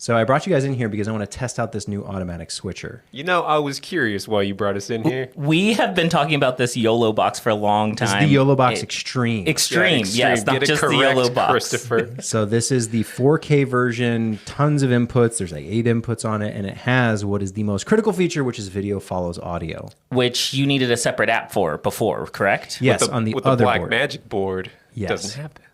So I brought you guys in here because I want to test out this new automatic switcher. You know, I was curious why you brought us in here. We have been talking about this YoloBox for a long time. This is the YoloBox Extreme. Extreme, yes, not just the YoloBox. Christopher. So this is the 4K version, tons of inputs. There's like 8 inputs on it, and it has what is the most critical feature, which is video follows audio. Which you needed a separate app for before, correct? Yes, on the with other the Black board. Magic board, Yes. it doesn't happen.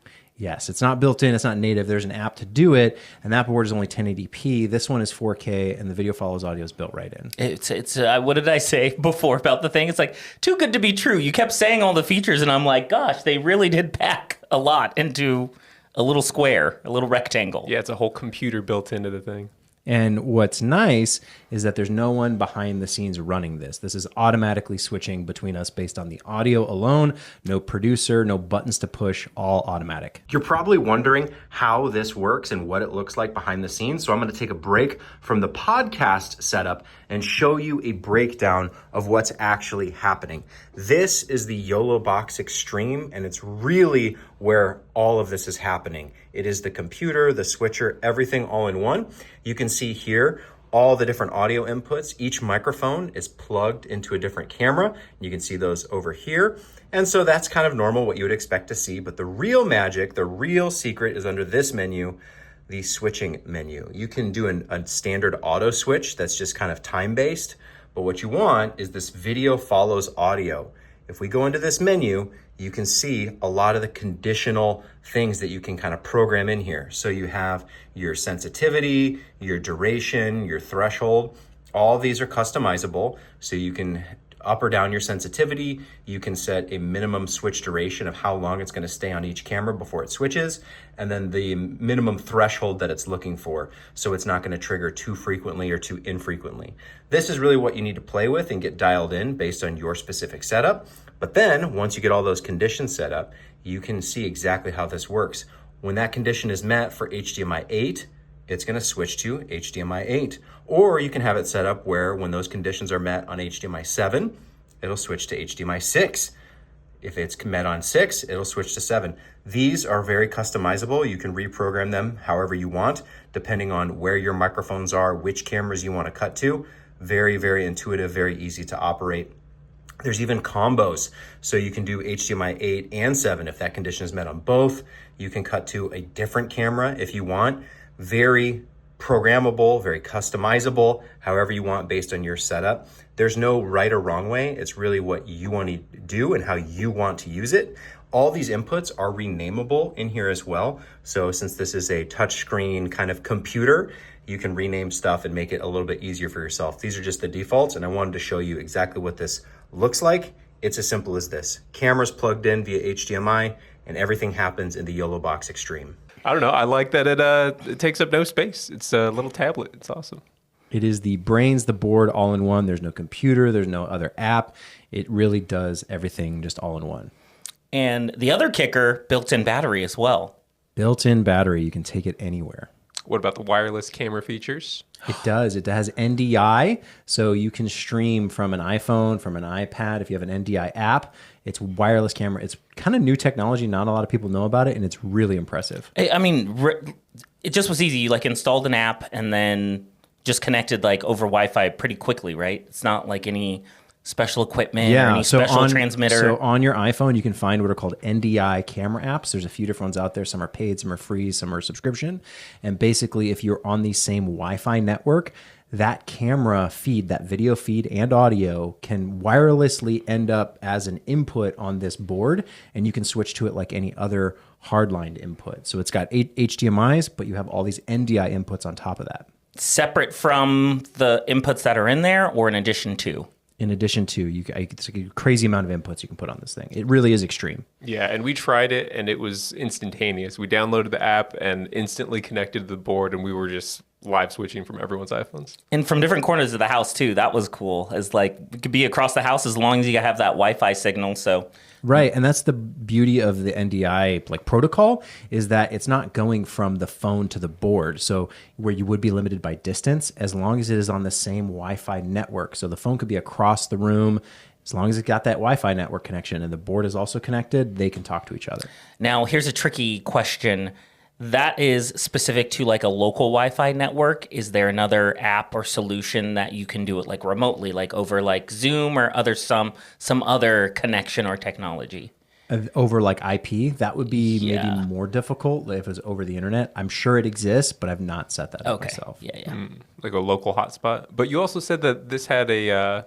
Yes, it's not built in. It's not native. There's an app to do it, and that board is only 1080p. This one is 4K, and the video follows audio is built right in. It's what did I say before about the thing? It's like too good to be true. You kept saying all the features, and I'm like, gosh, they really did pack a lot into a little square, a little rectangle. Yeah, it's a whole computer built into the thing. And what's nice is that there's no one behind the scenes running this. This is automatically switching between us based on the audio alone. No producer, no buttons to push, all automatic. You're probably wondering how this works and what it looks like behind the scenes. So I'm going to take a break from the podcast setup and show you a breakdown of what's actually happening. This is the YoloBox Extreme, and it's really where all of this is happening. It is the computer, the switcher, everything all in one. You can see here all the different audio inputs. Each microphone is plugged into a different camera. You can see those over here. And so that's kind of normal, what you would expect to see. But the real magic, the real secret is under this menu, the switching menu. You can do a standard auto switch that's just kind of time-based. But what you want is this video follows audio. If we go into this menu, you can see a lot of the conditional things that you can kind of program in here. So you have your sensitivity, your duration, your threshold. All these are customizable. So you can up or down your sensitivity. You can set a minimum switch duration of how long it's going to stay on each camera before it switches, and then the minimum threshold that it's looking for, so it's not going to trigger too frequently or too infrequently. This is really what you need to play with and get dialed in based on your specific setup. But then once you get all those conditions set up, you can see exactly how this works. When that condition is met for HDMI 8, it's going to switch to HDMI 8. Or you can have it set up where when those conditions are met on HDMI 7, it'll switch to HDMI 6. If it's met on 6, it'll switch to 7. These are very customizable. You can reprogram them however you want, depending on where your microphones are, which cameras you want to cut to. Very, very intuitive, very easy to operate. There's even combos, so you can do HDMI 8 and 7 if that condition is met on both. You can cut to a different camera if you want. Very programmable, very customizable, however you want based on your setup. There's no right or wrong way. It's really what you want to do and how you want to use it. All these inputs are renameable in here as well. So since this is a touchscreen kind of computer, you can rename stuff and make it a little bit easier for yourself. These are just the defaults, and I wanted to show you exactly what this looks like. It's as simple as this. Cameras plugged in via HDMI, and everything happens in the YoloBox Extreme. I don't know. I like that it takes up no space. It's a little tablet. It's awesome. It is the brains, the board, all in one. There's no computer. There's no other app. It really does everything just all in one. And the other kicker, built-in battery as well. Built-in battery. You can take it anywhere. What about the wireless camera features? It does. It has NDI, so you can stream from an iPhone, from an iPad. If you have an NDI app, it's wireless camera. It's kind of new technology. Not a lot of people know about it, and it's really impressive. I mean, it just was easy. You like installed an app and then just connected like over Wi-Fi pretty quickly, right? It's not like any special equipment or any special transmitter. So on your iPhone, you can find what are called NDI camera apps. There's a few different ones out there. Some are paid, some are free, some are subscription. And basically, if you're on the same Wi-Fi network, that camera feed, that video feed and audio can wirelessly end up as an input on this board, and you can switch to it like any other hardlined input. So it's got 8 HDMIs, but you have all these NDI inputs on top of that. Separate from the inputs that are in there, or in addition to? In addition to, it's a crazy amount of inputs you can put on this thing. It really is extreme. Yeah, and we tried it, and it was instantaneous. We downloaded the app and instantly connected to the board, and we were just live switching from everyone's iPhones. And from different corners of the house, too. That was cool. It's like, it could be across the house as long as you have that Wi-Fi signal, so... Right, and that's the beauty of the NDI like protocol, is that it's not going from the phone to the board. So where you would be limited by distance, as long as it is on the same Wi-Fi network. So the phone could be across the room. As long as it's got that Wi-Fi network connection and the board is also connected, they can talk to each other. Now, here's a tricky question. That is specific to like a local Wi-Fi network. Is there another app or solution that you can do it like remotely, like over like Zoom or some other connection or technology? Over like IP, that would be maybe more difficult if it's over the internet. I'm sure it exists, but I've not set that up myself. Yeah. Like a local hotspot. But you also said that this had a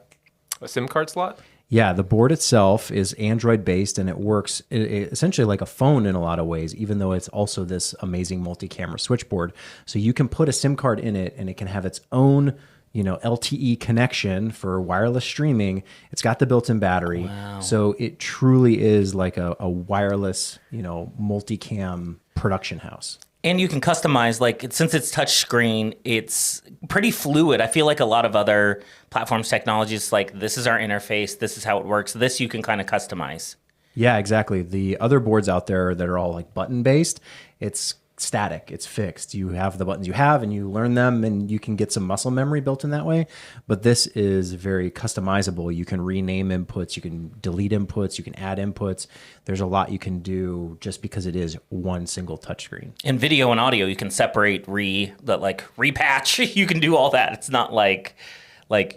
SIM card slot? Yeah, the board itself is Android based and it works essentially like a phone in a lot of ways, even though it's also this amazing multi-camera switchboard. So you can put a SIM card in it and it can have its own, LTE connection for wireless streaming. It's got the built-in battery. Wow. So it truly is like a wireless, multicam production house. And you can customize, like, since it's touchscreen, it's pretty fluid. I feel like a lot of other platforms, technologies, like, this is our interface, this is how it works. This you can kind of customize. Yeah, exactly. The other boards out there that are all like button-based, it's static, it's fixed. You have the buttons you have and you learn them and you can get some muscle memory built in that way. But this is very customizable. You can rename inputs, you can delete inputs, you can add inputs. There's a lot you can do just because it is one single touchscreen. In video and audio, you can separate, repatch. You can do all that. It's not like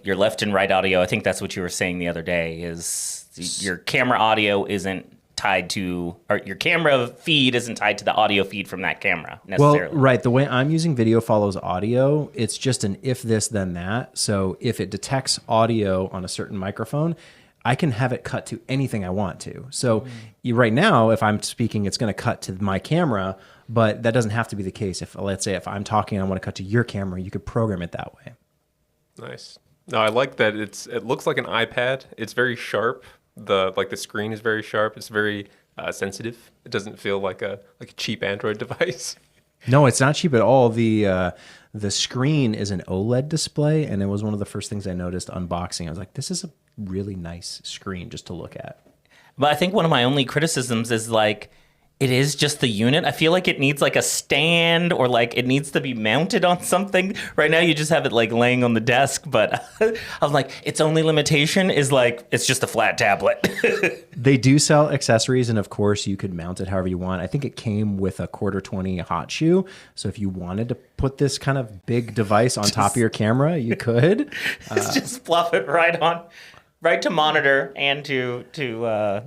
your left and right audio. I think that's what you were saying the other day is your camera audio isn't tied to, or your camera feed isn't tied to the audio feed from that camera necessarily. Well, right. The way I'm using video follows audio. It's just an if this, then that. So if it detects audio on a certain microphone, I can have it cut to anything I want to. So right now, if I'm speaking, it's going to cut to my camera, but that doesn't have to be the case. If, let's say, if I'm talking and I want to cut to your camera, you could program it that way. Nice. No, I like that. It looks like an iPad. It's very sharp. The screen is very sharp. It's very sensitive. It doesn't feel like a cheap Android device. No, it's not cheap at all. The screen is an OLED display, and it was one of the first things I noticed unboxing. I was like, this is a really nice screen just to look at. But I think one of my only criticisms is like, it is just the unit. I feel like it needs like a stand or like it needs to be mounted on something. Right now you just have it like laying on the desk, but I'm like, its only limitation is like, it's just a flat tablet. They do sell accessories, and of course you could mount it however you want. I think it came with a 1/4 hot shoe. So if you wanted to put this kind of big device on top of your camera, you could. Just fluff it right to monitor and to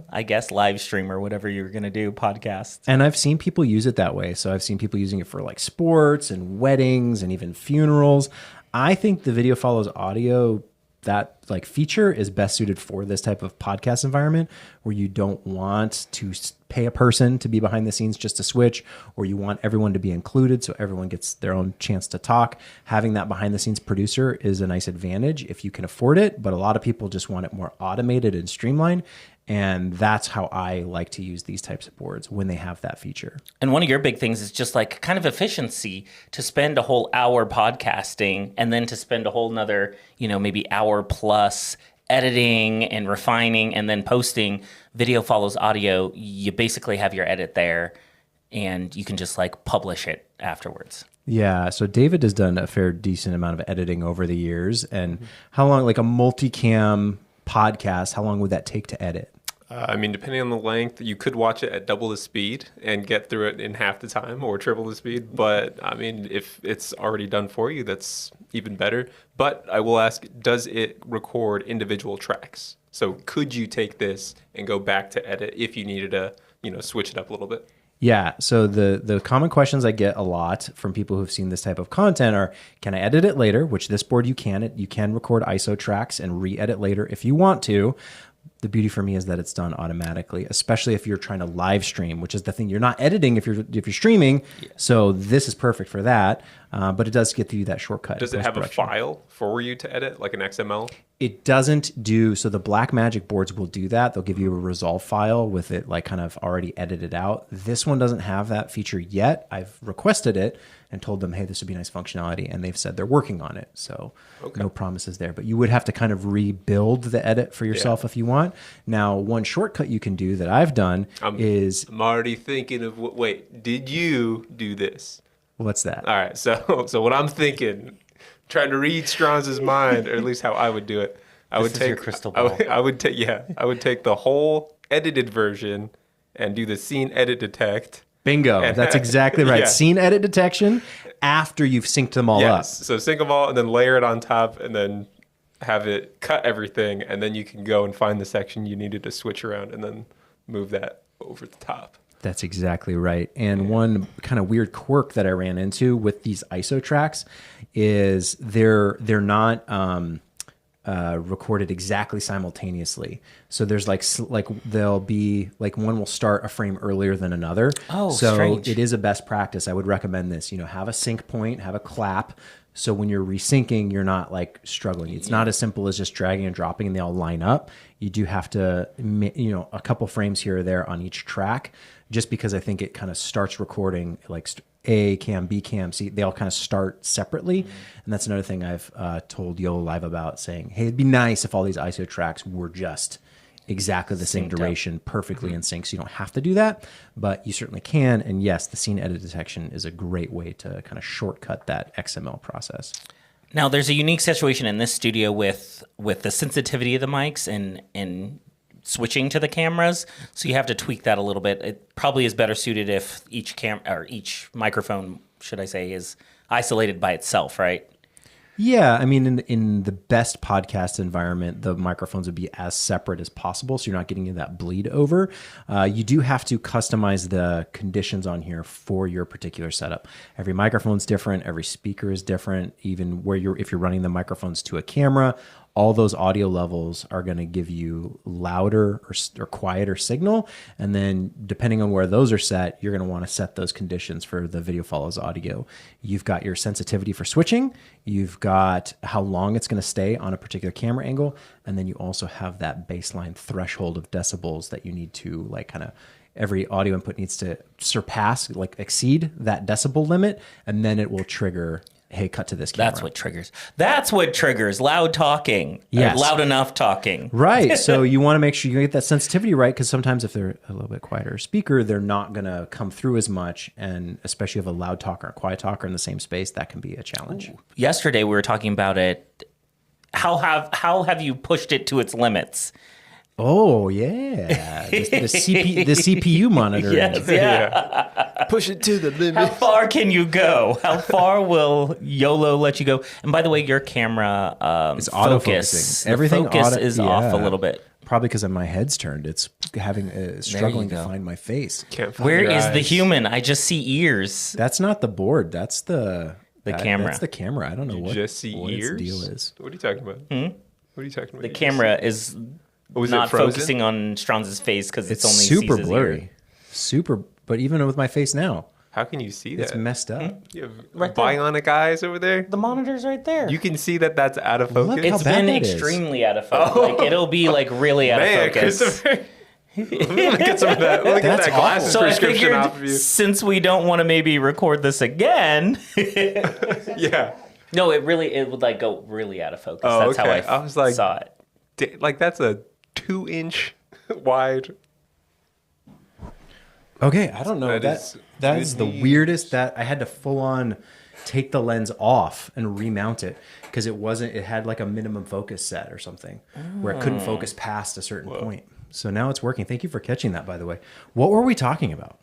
I guess live stream or whatever you're gonna do, podcast. And I've seen people use it that way. So I've seen people using it for like sports and weddings and even funerals. I think the video follows audio, that like feature is best suited for this type of podcast environment where you don't want to pay a person to be behind the scenes just to switch, or you want everyone to be included so everyone gets their own chance to talk. Having that behind the scenes producer is a nice advantage if you can afford it, but a lot of people just want it more automated and streamlined. And that's how I like to use these types of boards when they have that feature. And one of your big things is just like kind of efficiency, to spend a whole hour podcasting and then to spend a whole nother, maybe hour plus editing and refining and then posting. Video follows audio. You basically have your edit there and you can just like publish it afterwards. Yeah, so David has done a fair decent amount of editing over the years. And how long, like a multicam podcast, how long would that take to edit? Depending on the length, you could watch it at double the speed and get through it in half the time or triple the speed. But if it's already done for you, that's even better. But I will ask, does it record individual tracks? So could you take this and go back to edit if you needed to, switch it up a little bit? Yeah, so the common questions I get a lot from people who've seen this type of content are, can I edit it later? Which this board you can. You can record ISO tracks and re-edit later if you want to. The beauty for me is that it's done automatically, especially if you're trying to live stream, which is the thing. You're not editing if you're streaming, so this is perfect for that. But it does get you that shortcut. Does it have a file for you to edit, like an XML? It doesn't do, so the Blackmagic boards will do that. They'll give you a resolve file with it like kind of already edited out. This one doesn't have that feature yet. I've requested it and told them, hey, this would be nice functionality. And they've said they're working on it. So no promises there. But you would have to kind of rebuild the edit for yourself if you want. Now, one shortcut you can do that I've done is... I'm already thinking of, wait, did you do this? What's that? All right, so what I'm thinking, trying to read Strauss's mind, or at least how I would do it. I would take your crystal ball. I would take the whole edited version and do the scene edit detect, Bingo. That's exactly right. Yeah. Scene edit detection after you've synced them all up. Yes. So sync them all and then layer it on top and then have it cut everything. And then you can go and find the section you needed to switch around and then move that over the top. That's exactly right. And one kind of weird quirk that I ran into with these ISO tracks is they're not recorded exactly simultaneously. So there's like there'll be like one will start a frame earlier than another. Oh, so strange. it is a best practice. I would recommend this. Have a sync point, have a clap. So when you're resyncing, you're not like struggling. It's not as simple as just dragging and dropping and they all line up. You do have to, a couple frames here or there on each track, just because I think it kind of starts recording like A cam, B cam, C. They all kind of start separately. And that's another thing I've told Yolo Live about, saying, hey, it'd be nice if all these ISO tracks were just exactly the same duration, perfectly in sync. So you don't have to do that, but you certainly can. And yes, the scene edit detection is a great way to kind of shortcut that XML process. Now, there's a unique situation in this studio with the sensitivity of the mics and switching to the cameras, so you have to tweak that a little bit. It probably is better suited if each microphone, should I say, is isolated by itself, right? Yeah, I mean, in the best podcast environment, the microphones would be as separate as possible, so you're not getting that bleed over. You do have to customize the conditions on here for your particular setup. Every microphone's different, every speaker is different, even if you're running the microphones to a camera, all those audio levels are going to give you louder or quieter signal. And then depending on where those are set, you're going to want to set those conditions for the video follows audio. You've got your sensitivity for switching. You've got how long it's going to stay on a particular camera angle. And then you also have that baseline threshold of decibels that you need to like kind of every audio input needs to surpass, like exceed that decibel limit. And then it will trigger, hey, cut to this camera. That's what triggers loud talking. Yes. Loud enough talking. Right. So you want to make sure you get that sensitivity right, because sometimes if they're a little bit quieter speaker, they're not going to come through as much. And especially if a loud talker or a quiet talker in the same space, that can be a challenge. Ooh. Yesterday we were talking about it. How have you pushed it to its limits? Oh, yeah. The CPU monitor. Yes, yeah. Push it to the limit. How far can you go? How far will YOLO let you go? And by the way, your camera it's focus. Autofocusing. Everything focus is off a little bit. Probably because my head's turned. It's struggling to find my face. Where is the human? I just see ears. That's not the board. That's the camera. That's the camera. I don't know what just see ears? its deal is. What are you talking about? What are you talking about? The camera is not focusing on Stranz's face because it's only super sees his blurry. ear. Super, but even with my face now, how can you see that? it's messed up. You have Right there. bionic eyes over there. The monitor's right there. You can see that that's out of focus. Look how It's bad been that is. extremely out of focus. Like it'll be like really out Man, of focus. Christopher. Let me get some of that. Let me get That's that glasses So I prescription figured, off of you. since we don't want to maybe record this again, Yeah. no, it would like go really out of focus. Oh, That's okay. how I was like, saw it. Like that's a 2-inch wide. Okay, I don't know. That is is the good weirdest. That I had to full on take the lens off and remount it because it had like a minimum focus set or something where it couldn't focus past a certain point. So now it's working. Thank you for catching that, by the way. What were we talking about?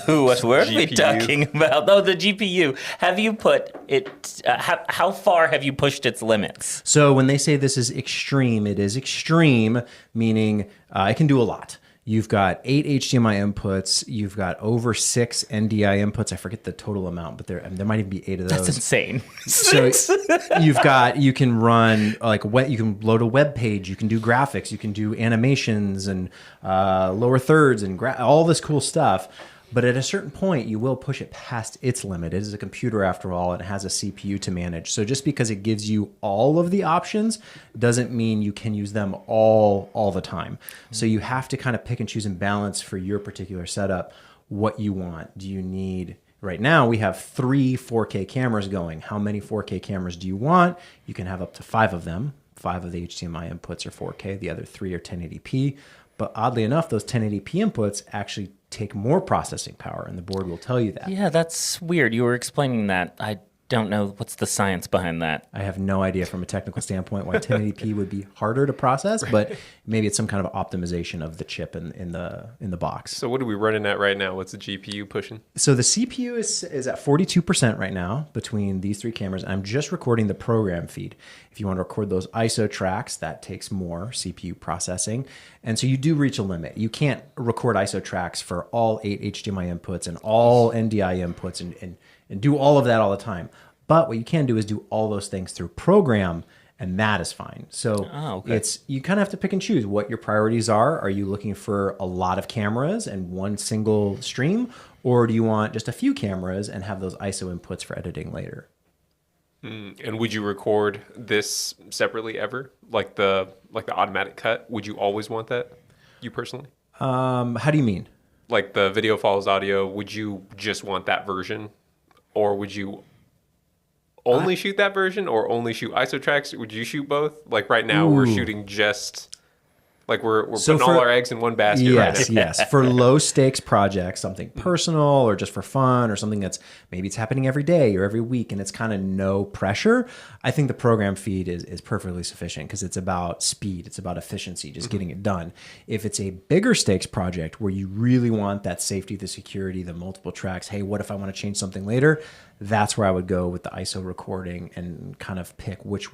What were we GPU. talking about? Oh, the GPU. Have you put it? How far have you pushed its limits? So when they say this is extreme, it is extreme, meaning it can do a lot. You've got 8 HDMI inputs. You've got over 6 NDI inputs. I forget the total amount, but there might even be 8 of those. That's insane. So you can run you can load a web page. You can do graphics. You can do animations and lower thirds and all this cool stuff. But at a certain point, you will push it past its limit. It is a computer after all, and it has a CPU to manage. So just because it gives you all of the options doesn't mean you can use them all the time. So you have to kind of pick and choose and balance for your particular setup what you want. Do you need... Right now, we have 3 4K cameras going. How many 4K cameras do you want? You can have up to 5 of them. 5 of the HDMI inputs are 4K. The other 3 are 1080p. But oddly enough, those 1080p inputs actually take more processing power, and the board will tell you that. Yeah, that's weird. You were explaining that. Don't know what's the science behind that. I have no idea from a technical standpoint why 1080p would be harder to process, but maybe it's some kind of optimization of the chip in the box. So what are we running at right now? What's the GPU pushing? So the CPU is at 42% right now between these three cameras. I'm just recording the program feed. If you want to record those ISO tracks, that takes more CPU processing. And so you do reach a limit. You can't record ISO tracks for all 8 HDMI inputs and all NDI inputs and do all of that all the time. But what you can do is do all those things through program, and that is fine. So it's you kind of have to pick and choose what your priorities are. Are you looking for a lot of cameras and one single stream, or do you want just a few cameras and have those ISO inputs for editing later? And would you record this separately ever? Like the automatic cut? Would you always want that? You personally? How do you mean? Like the video follows audio, would you just want that version? Or would you only shoot that version or only shoot ISO tracks? Would you shoot both? Like right now we're shooting just like we're putting all our eggs in one basket right now. Yes. For low stakes projects, something personal or just for fun or something that's maybe it's happening every day or every week and it's kind of no pressure. I think the program feed is perfectly sufficient because it's about speed. It's about efficiency, just getting it done. If it's a bigger stakes project where you really want that safety, the security, the multiple tracks, hey, what if I want to change something later? That's where I would go with the ISO recording and kind of pick which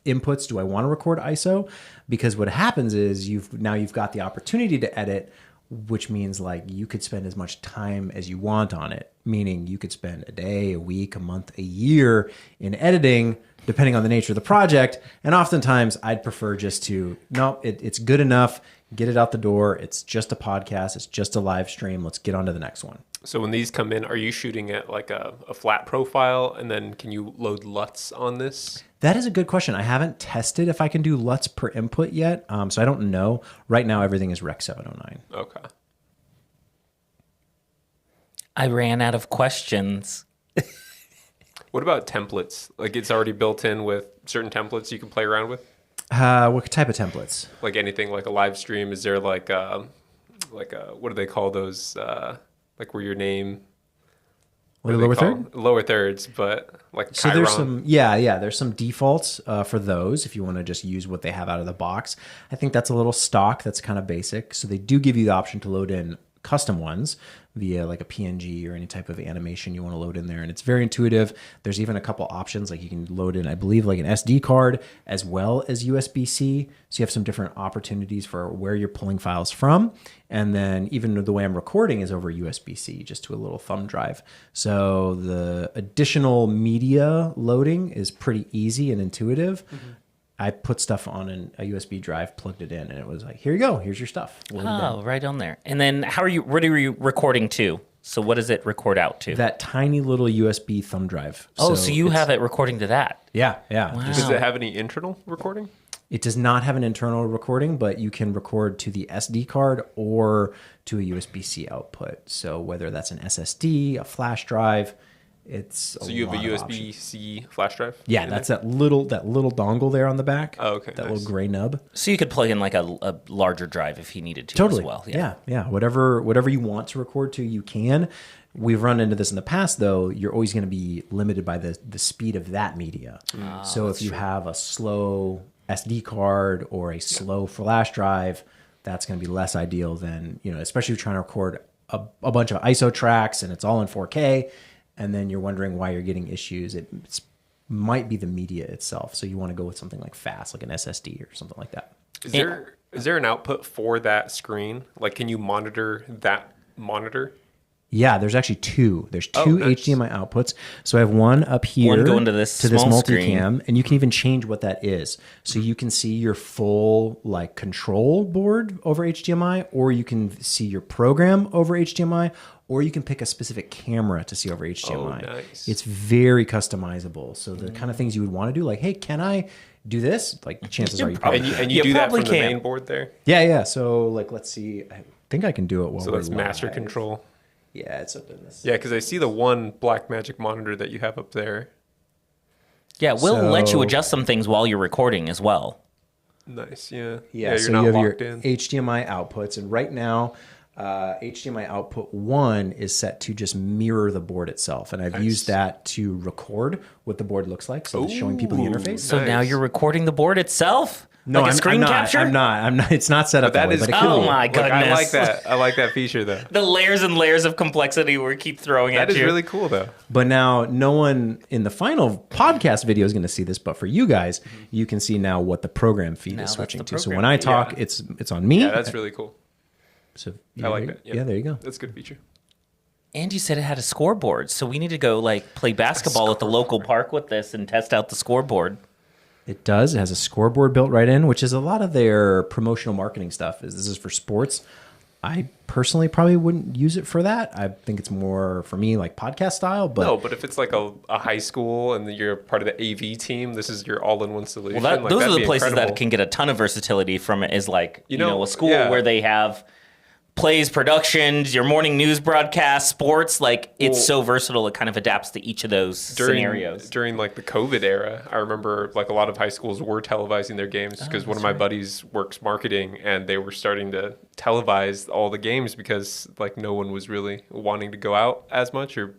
inputs do I want to record ISO, because what happens is you've got the opportunity to edit, which means like you could spend as much time as you want on it, meaning you could spend a day, a week, a month, a year in editing depending on the nature of the project. And oftentimes I'd prefer just to it's good enough, get it out the door. It's just a podcast, it's just a live stream, let's get on to the next one. So when these come in, are you shooting at like a flat profile, and then can you load LUTs on this? That is a good question. I haven't tested if I can do LUTs per input yet, so I don't know. Right now, everything is Rec 709. Okay. I ran out of questions. What about templates? Like it's already built in with certain templates you can play around with? What type of templates? Like anything, like a live stream? Is there like a what do they call those? Like where your name... Lower third? Lower thirds, but like so Chiron. There's some defaults for those if you want to just use what they have out of the box. I think that's a little stock, that's kind of basic. So they do give you the option to load in custom ones via like a PNG or any type of animation you want to load in there. And it's very intuitive. There's even a couple options, like you can load in, I believe, like an SD card as well as USB-C. So you have some different opportunities for where you're pulling files from. And then even the way I'm recording is over USB-C, just to a little thumb drive. So the additional media loading is pretty easy and intuitive. Mm-hmm. I put stuff on a USB drive, plugged it in, and it was like, here you go, here's your stuff. Oh, right on there. And then what are you recording to? So what does it record out to? That tiny little USB thumb drive. Oh, so you have it recording to that? Yeah. Wow. Does it have any internal recording? It does not have an internal recording, but you can record to the SD card or to a USB-C output. So whether that's an SSD, a flash drive, so you have a USB-C flash drive? Yeah, that's that little dongle there on the back. Oh, okay. That little gray nub. So you could plug in like a larger drive if you needed to totally. as well. Yeah. Whatever you want to record to, you can. We've run into this in the past, though. You're always going to be limited by the speed of that media. So if you have a slow SD card or a slow flash drive, that's going to be less ideal than, especially if you're trying to record a bunch of ISO tracks and it's all in 4K. And then you're wondering why you're getting issues. It might be the media itself. So you want to go with something like fast, like an SSD or something like that. Is there an output for that screen? Like, can you monitor that monitor? Yeah, there's actually two. There's two HDMI outputs. So I have one up here one going to this multicam, screen. And you can even change what that is. So you can see your full like control board over HDMI, or you can see your program over HDMI, or you can pick a specific camera to see over HDMI. Oh, nice. It's very customizable. So the kind of things you would want to do, like, hey, can I do this? Like, chances are you probably and you do that from the main board there? Yeah. So like, let's see. I think I can do it while so that's master control. Yeah, it's up in this. Yeah, because I see the one Blackmagic monitor that you have up there. Yeah, we'll let you adjust some things while you're recording as well. Nice, yeah. Yeah, so you have your HDMI outputs, and right now HDMI output 1 is set to just mirror the board itself. And I've used that to record what the board looks like. So it's showing people the interface. So now you're recording the board itself? No, like a I'm screen not. capture? I'm not. It's not set up that way. is But it cool. could be. Oh my Look, goodness. I like that. I like that feature though. The layers and layers of complexity we keep throwing at That you. is really cool though. But now no one in the final podcast video is going to see this. But for you guys, you can see now what the program feed Now is that's switching the to. So program when I feed. talk, Yeah. it's on me. Yeah, that's really cool. So I like that. Yeah, there you go. That's a good feature. And you said it had a scoreboard, so we need to go like play basketball at the local park with this and test out the scoreboard. It does. It has a scoreboard built right in, which is a lot of their promotional marketing stuff. This is for sports. I personally probably wouldn't use it for that. I think it's more for me like podcast style. But No, but if it's like a high school and you're part of the AV team, this is your all-in-one solution. Well, Like, those are that'd the be places incredible. that can get a ton of versatility from it. Is like You know, a school yeah. where they have plays, productions, your morning news broadcast, sports. Like it's Well, so versatile. It kind of adapts to each of those scenarios. During like the COVID era, I remember like a lot of high schools were televising their games because one of my buddies works marketing and they were starting to televise all the games because like no one was really wanting to go out as much or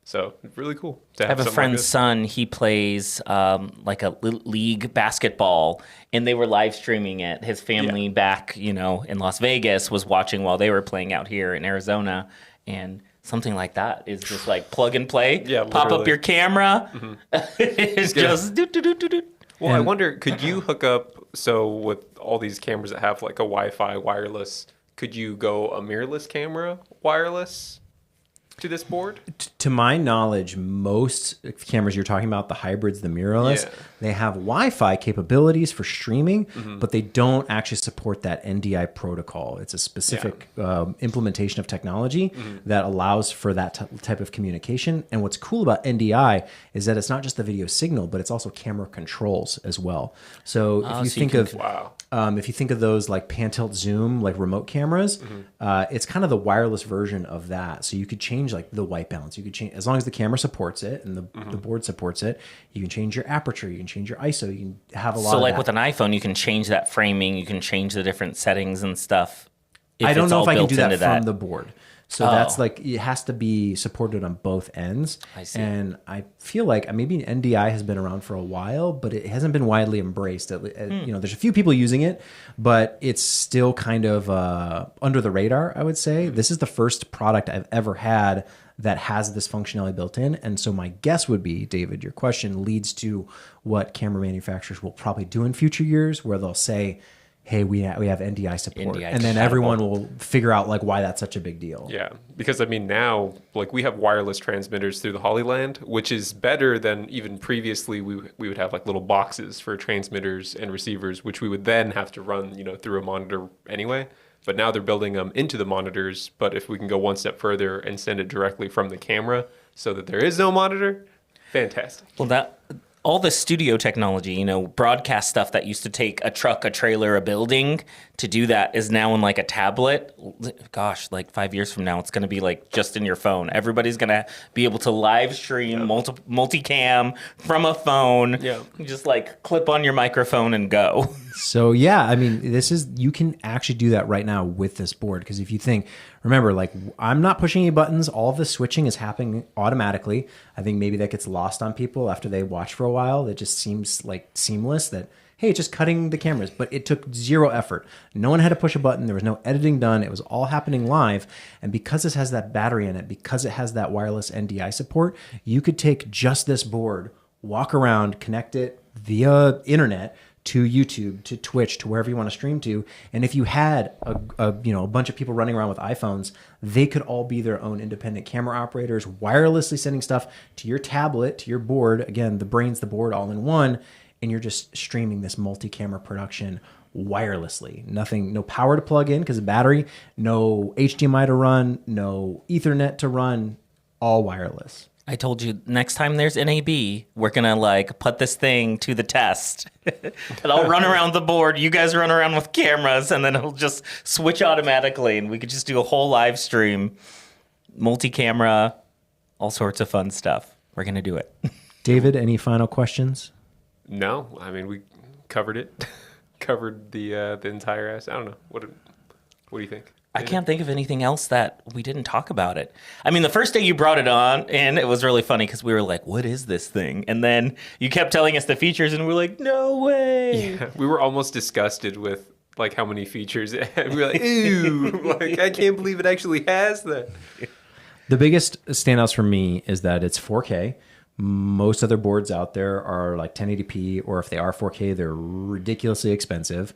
so really cool to I have a something like friend's this. son. He plays like a league basketball, and they were live streaming it. His family back, in Las Vegas was watching while they were playing out here in Arizona, and something like that is just like plug and play. Yeah, pop up literally. your camera. It's just do. Well, I wonder, could you hook up, so with all these cameras that have like a Wi-Fi wireless, could you go a mirrorless camera wireless to this board? to my knowledge, most cameras you're talking about, the hybrids, the mirrorless, Yeah. they have Wi-Fi capabilities for streaming, but they don't actually support that NDI protocol. It's a specific implementation of technology that allows for that type of communication. And what's cool about NDI is that it's not just the video signal, but it's also camera controls as well. So if you so think you of Wow. if you think of those like pan tilt zoom, like remote cameras, it's kind of the wireless version of that. So you could change like the white balance. You could change, as long as the camera supports it and the board supports it, you can change your aperture, you can change your ISO, you can have a lot So of like that. with an iPhone, you can change that framing. You can change the different settings and stuff. I don't it's know all if I can built do that into from the board. So Oh. that's like, it has to be supported on both ends. I see. And I feel like maybe NDI has been around for a while, but it hasn't been widely embraced. There's a few people using it, but it's still kind of under the radar, I would say. This is the first product I've ever had that has this functionality built in. And so my guess would be, David, your question leads to what camera manufacturers will probably do in future years, where they'll say, hey, we have NDI support. NDI and then compatible. everyone will figure out like why that's such a big deal. Yeah, because I mean now, like we have wireless transmitters through the Hollyland, which is better than even previously. We would have like little boxes for transmitters and receivers, which we would then have to run, through a monitor anyway. But now they're building them into the monitors. But if we can go one step further and send it directly from the camera, so that there is no monitor, fantastic. Well, that all the studio technology, broadcast stuff that used to take a truck, a trailer, a building to do that is now in like a tablet. Gosh, like 5 years from now, it's going to be like just in your phone. Everybody's going to be able to live stream multicam from a phone. Yeah. You just like clip on your microphone and go. So yeah, I mean, you can actually do that right now with this board. Because if you remember, like I'm not pushing any buttons. All of the switching is happening automatically. I think maybe that gets lost on people after they watch for a while. It just seems like seamless that, hey, it's just cutting the cameras. But it took zero effort. No one had to push a button. There was no editing done. It was all happening live. And because this has that battery in it, because it has that wireless NDI support, you could take just this board, walk around, connect it via internet to YouTube, to Twitch, to wherever you want to stream to. And if you had a bunch of people running around with iPhones, they could all be their own independent camera operators, wirelessly sending stuff to your tablet, to your board. Again, the brain's the board all in one. And you're just streaming this multi-camera production wirelessly. Nothing, no power to plug in because of battery, no HDMI to run, no Ethernet to run, all wireless. I told you next time there's NAB, we're going to like put this thing to the test. And I'll run around the board. You guys run around with cameras and then it'll just switch automatically. And we could just do a whole live stream, multi-camera, all sorts of fun stuff. We're going to do it. David, any final questions? No, I mean we covered it, covered the entire ass. I don't know what do you think? I can't think of anything else that we didn't talk about it. I mean, the first day you brought it on, and it was really funny because we were like, what is this thing? And then you kept telling us the features, and we were like, no way. Yeah, we were almost disgusted with like how many features it had. We were like, ew, like I can't believe it actually has that. The biggest standouts for me is that it's 4K. Most other boards out there are like 1080p, or if they are 4K, they're ridiculously expensive.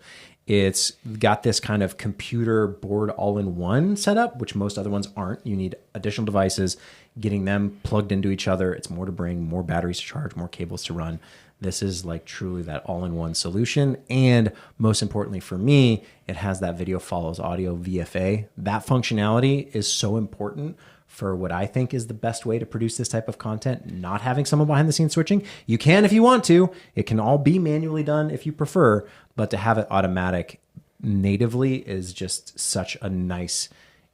It's got this kind of computer board all-in-one setup, which most other ones aren't. You need additional devices, getting them plugged into each other. It's more to bring, more batteries to charge, more cables to run. This is like truly that all-in-one solution. And most importantly for me, it has that video follows audio VFA. That functionality is so important for what I think is the best way to produce this type of content, not having someone behind the scenes switching. You can if you want to. It can all be manually done if you prefer, but to have it automatic natively is just such a nice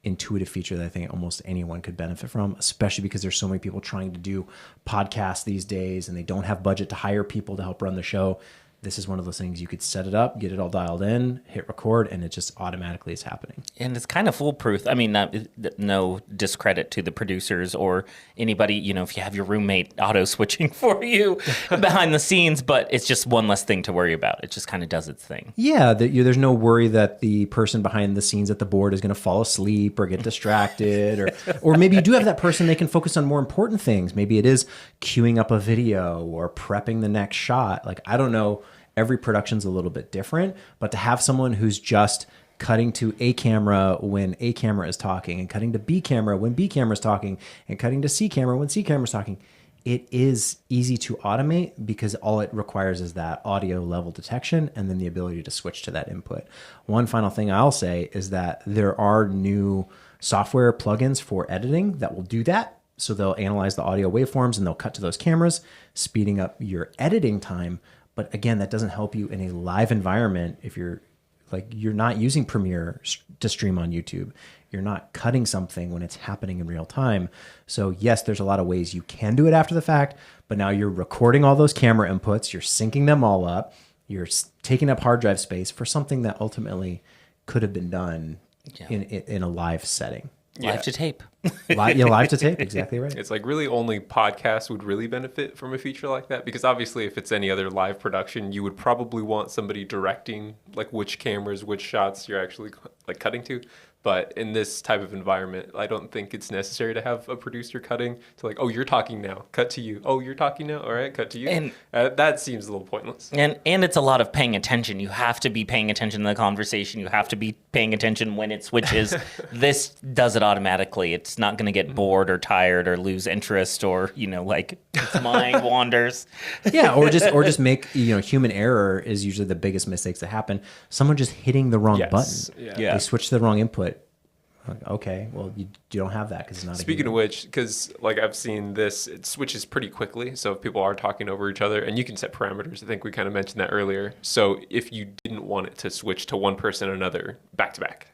intuitive feature that I think almost anyone could benefit from, especially because there's so many people trying to do podcasts these days and they don't have budget to hire people to help run the show. This is one of those things you could set it up, get it all dialed in, hit record, and it just automatically is happening. And it's kind of foolproof. I mean, no discredit to the producers or anybody, you know, if you have your roommate auto switching for you behind the scenes, but it's just one less thing to worry about. It just kind of does its thing. Yeah, there's no worry that the person behind the scenes at the board is going to fall asleep or get distracted, or maybe you do have that person, they can focus on more important things. Maybe it is queuing up a video or prepping the next shot. Like, I don't know. Every production's a little bit different, but to have someone who's just cutting to A camera when A camera is talking, and cutting to B camera when B camera is talking, and cutting to C camera when C camera is talking, it is easy to automate because all it requires is that audio level detection and then the ability to switch to that input. One final thing I'll say is that there are new software plugins for editing that will do that. So they'll analyze the audio waveforms and they'll cut to those cameras, speeding up your editing time. But again, that doesn't help you in a live environment if you're not using Premiere to stream on YouTube. You're not cutting something when it's happening in real time. So yes, there's a lot of ways you can do it after the fact, but now you're recording all those camera inputs, you're syncing them all up, you're taking up hard drive space for something that ultimately could have been done in a live setting. Live to tape. Live to tape, exactly right. It's like really only podcasts would really benefit from a feature like that, because obviously if it's any other live production, you would probably want somebody directing like which cameras, which shots you're actually like cutting to. But in this type of environment, I don't think it's necessary to have a producer cutting to like, oh, you're talking now, cut to you. Oh, you're talking now, all right, cut to you. And that seems a little pointless. And it's a lot of paying attention. You have to be paying attention to the conversation. You have to be paying attention when it switches. This does it automatically. It's not going to get bored or tired or lose interest or, like its mind wanders. Yeah, or just make, human error is usually the biggest mistakes that happen. Someone just hitting the wrong button. Yeah. They switch to the wrong input. Okay, well, you don't have that because it's not Speaking of which, because like I've seen this, it switches pretty quickly. So if people are talking over each other, and you can set parameters. I think we kind of mentioned that earlier. So if you didn't want it to switch to one person or another back to back,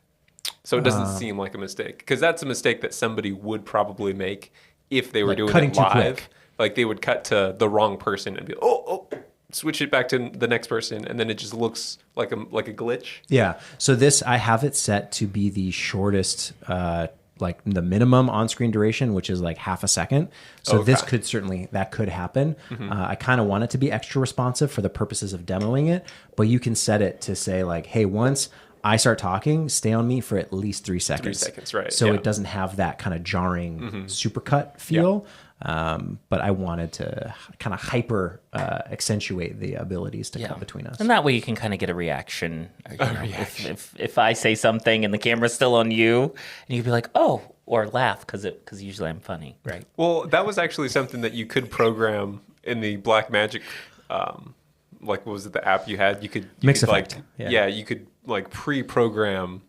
so it doesn't seem like a mistake, because that's a mistake that somebody would probably make if they were doing it live. Like they would cut to the wrong person and be, oh, switch it back to the next person, and then it just looks like a glitch. Yeah. So I have it set to be the shortest, like the minimum on-screen duration, which is like half a second. So this that could happen. Mm-hmm. I kind of want it to be extra responsive for the purposes of demoing it, but you can set it to say like, hey, once I start talking, stay on me for at least 3 seconds. 3 seconds, right. So it doesn't have that kind of jarring supercut feel. Yeah. But I wanted to kind of hyper accentuate the abilities to cut between us. And that way you can kind of get a reaction. If I say something and the camera's still on you, and you can be like, oh, or laugh because usually I'm funny, right? Well, that was actually something that you could program in the Blackmagic, like what was it, the app you had? You could Effect. You could like pre-program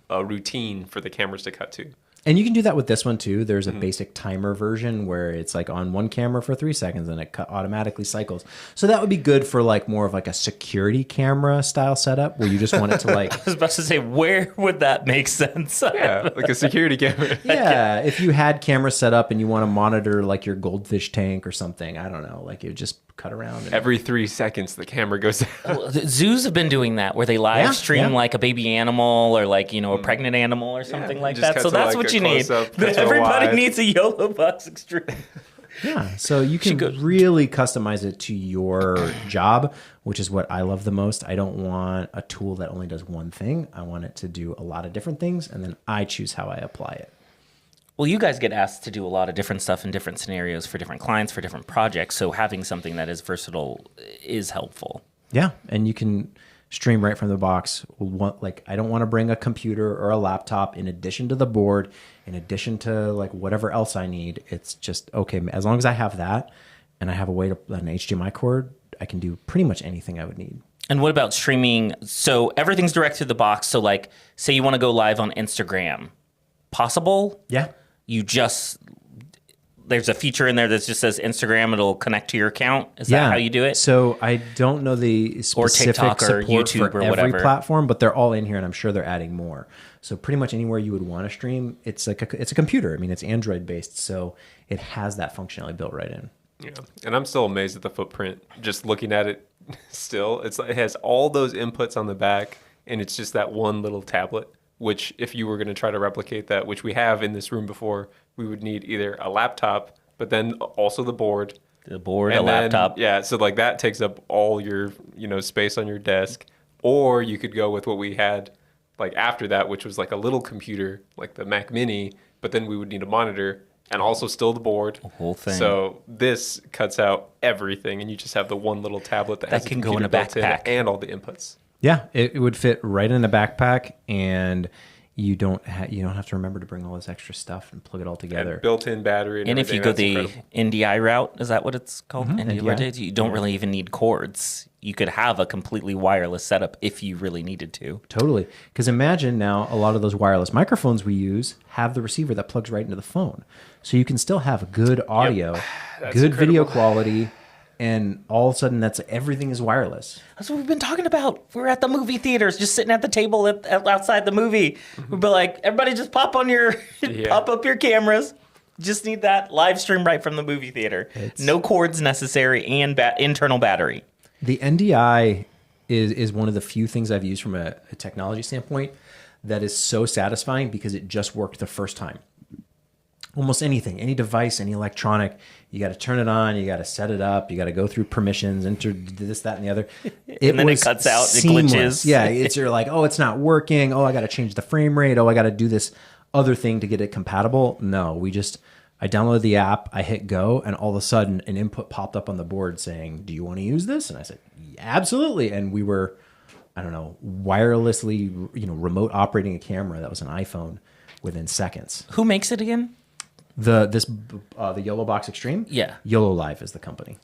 a routine for the cameras to cut to. And you can do that with this one too. There's a basic timer version where it's like on one camera for 3 seconds and it automatically cycles. So that would be good for like more of like a security camera style setup where you just want it to like... I was about to say, where would that make sense? Yeah, like a security camera. Yeah, if you had cameras set up and you want to monitor like your goldfish tank or something, I don't know, like it would just cut around. Every 3 seconds, the camera goes out. Well, the zoos have been doing that where they live stream like a baby animal or like, a pregnant animal or something like that. So that's what you need. Everybody needs a YoloBox Extreme. Yeah, so you can really customize it to your job, which is what I love the most. I don't want a tool that only does one thing. I want it to do a lot of different things, and then I choose how I apply it. Well, you guys get asked to do a lot of different stuff in different scenarios for different clients, for different projects, so having something that is versatile is helpful. Yeah, and you can stream right from the box. I don't want to bring a computer or a laptop in addition to the board, in addition to like whatever else I need. It's just, okay, as long as I have that and I have a way to an HDMI cord, I can do pretty much anything I would need. And what about streaming? So everything's direct through the box. So like, say you want to go live on Instagram. Possible? Yeah. There's a feature in there that just says Instagram. It'll connect to your account. Is that how you do it? So I don't know the specific TikTok or support YouTube for or every whatever platform, but they're all in here, and I'm sure they're adding more. So pretty much anywhere you would want to stream, it's a computer. I mean, it's Android based, so it has that functionality built right in. Yeah, and I'm still amazed at the footprint. Just looking at it, still, it has all those inputs on the back, and it's just that one little tablet. Which, if you were going to try to replicate that, which we have in this room before, we would need either a laptop, but then also the board. A laptop. Yeah, so like that takes up all your, space on your desk. Or you could go with what we had like after that, which was like a little computer, like the Mac Mini, but then we would need a monitor and also still the board. The whole thing. So this cuts out everything, and you just have the one little tablet that has can go in a backpack and all the inputs. Yeah, it would fit right in a backpack, and you don't have to remember to bring all this extra stuff and plug it all together. And built-in battery. And if you go the NDI route, is that what it's called? NDI? You don't really even need cords. You could have a completely wireless setup if you really needed to. Totally. Because imagine now a lot of those wireless microphones we use have the receiver that plugs right into the phone. So you can still have good audio, good video quality, and all of a sudden everything is wireless. That's what we've been talking about. We're at the movie theaters, just sitting at the table outside the movie. We'd be like, everybody just pop up your cameras. Just need that live stream right from the movie theater. No cords necessary and internal battery. The NDI is one of the few things I've used from a technology standpoint that is so satisfying because it just worked the first time. Almost anything, any device, any electronic, you got to turn it on, you got to set it up, you got to go through permissions, enter this, that, and the other. And then it cuts out, seamless. It glitches. Yeah, you're like, oh, it's not working. Oh, I got to change the frame rate. Oh, I got to do this other thing to get it compatible. No, I downloaded the app, I hit go, and all of a sudden an input popped up on the board saying, do you want to use this? And I said, absolutely. And we were, wirelessly, remote operating a camera that was an iPhone within seconds. Who makes it again? The YoloBox Extreme? Yeah. YoloLive is the company.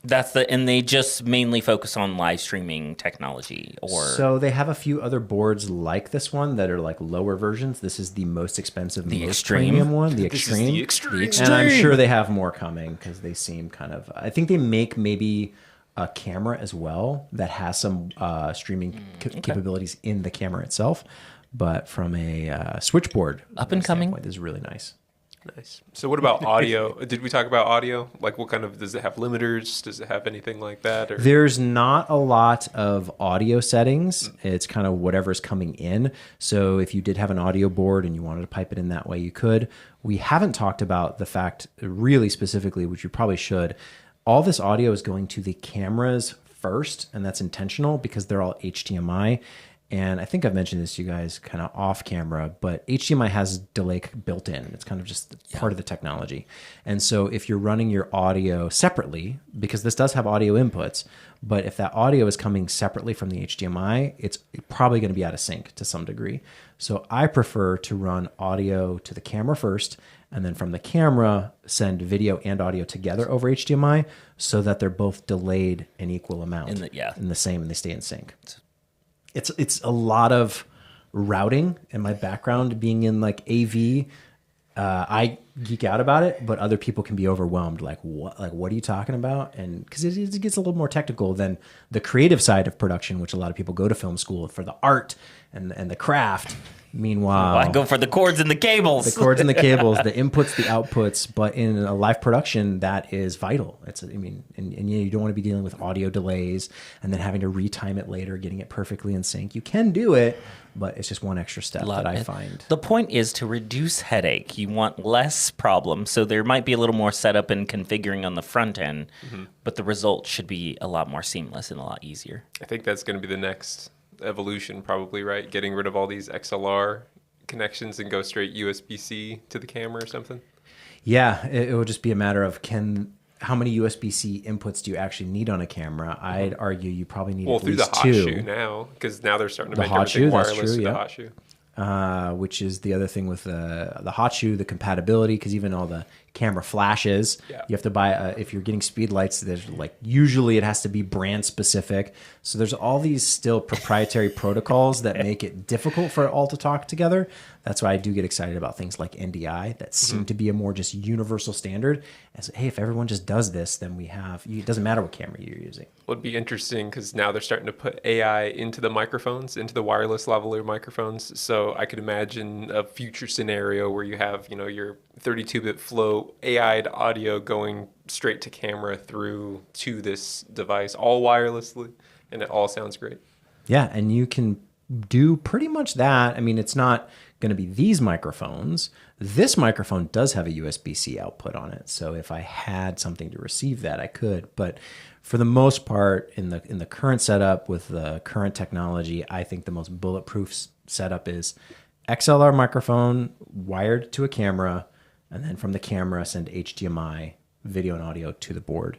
And they just mainly focus on live streaming technology, So they have a few other boards like this one that are like lower versions. This is the most expensive, most premium one, the Extreme. The Extreme. And I'm sure they have more coming because they seem I think they make maybe a camera as well that has some streaming capabilities in the camera itself. But from a switchboard up and coming, this is really nice. Nice. So what about audio? Did we talk about audio? Like what kind of, does it have limiters? Does it have anything like that? Or? There's not a lot of audio settings. It's kind of whatever's coming in. So if you did have an audio board and you wanted to pipe it in that way, you could. We haven't talked about the fact really specifically, which you probably should. All this audio is going to the cameras first, and that's intentional because they're all HDMI. And I think I've mentioned this to you guys kind of off camera, but HDMI has delay built in. It's kind of just part of the technology. And so if you're running your audio separately, because this does have audio inputs, but if that audio is coming separately from the HDMI, it's probably going to be out of sync to some degree. So I prefer to run audio to the camera first, and then from the camera, send video and audio together over HDMI so that they're both delayed in equal amount. In the same, and they stay in sync. It's a lot of routing, and my background being in like AV, I geek out about it, but other people can be overwhelmed. Like what are you talking about? And because it gets a little more technical than the creative side of production, which a lot of people go to film school for the art and the craft. Meanwhile, I go for the cords and the cables. the cords and the cables, the inputs, the outputs. But in a live production, that is vital. I mean, and you don't want to be dealing with audio delays and then having to retime it later, getting it perfectly in sync. You can do it, but it's just one extra step that I find. The point is to reduce headache. You want less problems, so there might be a little more setup and configuring on the front end, but the result should be a lot more seamless and a lot easier. I think that's going to be the next evolution, probably, right? Getting rid of all these XLR connections and go straight USB-C to the camera or something. Yeah, it will just be a matter of how many USB-C inputs do you actually need on a camera? I'd argue you probably need at through least the hot two. shoe now, because now they're starting to The make hot everything shoe, that's wireless true, to the yeah. hot shoe. Which is the other thing with the hot shoe, the compatibility, because even all the camera flashes, you have to buy, if you're getting speed lights, there's like, usually it has to be brand specific. So there's all these still proprietary protocols that make it difficult for it all to talk together. That's why I do get excited about things like NDI that seem to be a more just universal standard. As, hey, if everyone just does this, then it doesn't matter what camera you're using. Would be interesting because now they're starting to put AI into the microphones, into the wireless lavalier microphones. So I could imagine a future scenario where you have, your 32-bit flow AI'd audio going straight to camera through to this device, all wirelessly, and it all sounds great. Yeah, and you can do pretty much that. I mean, it's not going to be these microphones. This microphone does have a USB-C output on it. So if I had something to receive that, I could. But for the most part, in the current setup with the current technology, I think the most bulletproof setup is XLR microphone wired to a camera, and then from the camera send HDMI video and audio to the board.